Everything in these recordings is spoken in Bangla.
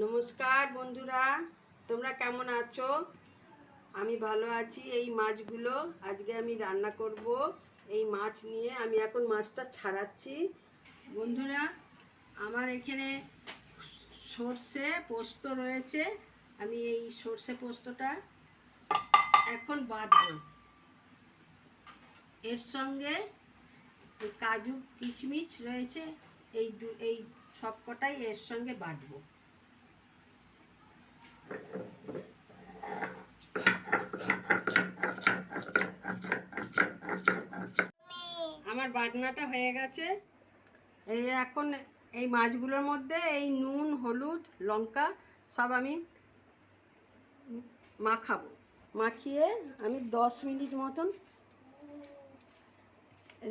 নমস্কার বন্ধুরা, তোমরা কেমন আছো? আমি ভালো আছি। এই মাছগুলো আজকে আমি রান্না করব। এই মাছ নিয়ে আমি এখন মাছটা ছাড়াচ্ছি। বন্ধুরা, আমার এখানে সর্ষে পোস্ত রয়েছে। আমি এই সর্ষে পোস্তটা এখন বাটবো। এর সঙ্গে কাজু কিশমিশ রয়েছে, এই সবকটাই এর সঙ্গে বাটবো। আমার বাটনাটা হয়ে গেছে। এই এখন এই মাছগুলোর মধ্যে এই নুন, হলুদ, লঙ্কা সব আমি মাখাবো। মাখিয়ে আমি 10 মিনিট মতন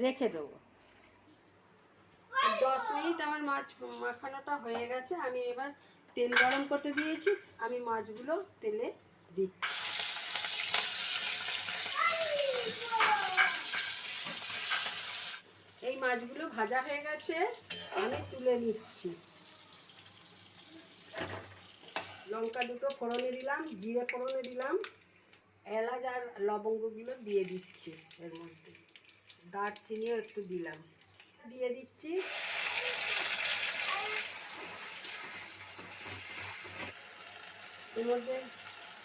রেখে দেবো। 10 মিনিট আমার মাছ মাখানোটা হয়ে গেছে। আমি এবার তেল গরম করতে দিয়েছি, আমি মাছগুলো তেলে দিচ্ছি। এই মাছগুলো ভাজা হয়ে গেছে, আমি তুলে নিচ্ছি। লঙ্কা দুটো ফোড়নে দিলাম, জিরে ফোড়নে দিলাম, এলাচ আর লবঙ্গগুলো দিয়ে দিচ্ছি। এর মধ্যে দারচিনিও একটু দিলাম, দিয়ে দিচ্ছি।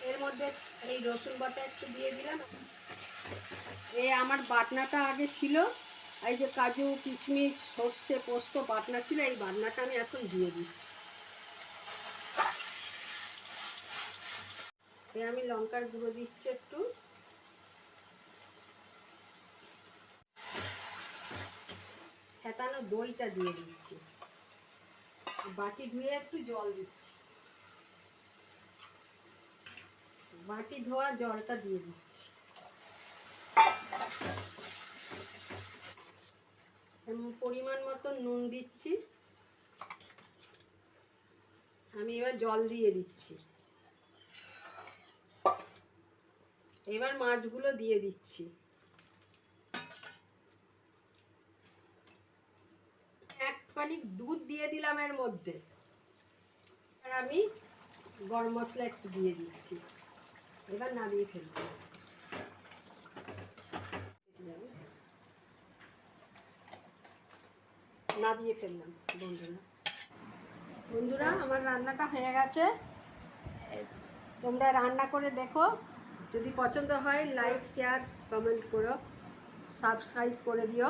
এর মধ্যে এই রসুন বাটা একটু দিয়ে দিলাম। এই আমার বাটনাটা আগে ছিল, এই যে কাজু কিশমিশ সর্ষে পোস্ত বাটনা ছিল, এই বাটনাটা আমি এখন দিয়ে দিচ্ছি। আমি লঙ্কার গুঁড়ো দিচ্ছি একটু, ফেটানো দইটা দিয়ে দিচ্ছি, বাটি ধুয়ে একটু জল দিচ্ছি, বাটি ধোয়া জলটা দিয়ে দিচ্ছি। পরিমাণ মতো নুন দিচ্ছি। আমি এবার জল দিয়ে দিচ্ছি। এবার মাছগুলো দিয়ে দিচ্ছি। এক পানি দুধ দিয়ে দিলাম এর মধ্যে। আর আমি গরম মশলা একটু দিয়ে দিচ্ছি। এবার নামিয়ে ফেলবো। নামিয়ে ফেললাম। বন্ধুরা আমার রান্নাটা হয়ে গেছে। তোমরা রান্না করে দেখো, যদি পছন্দ হয় লাইক শেয়ার কমেন্ট করো, সাবস্ক্রাইব করে দিও।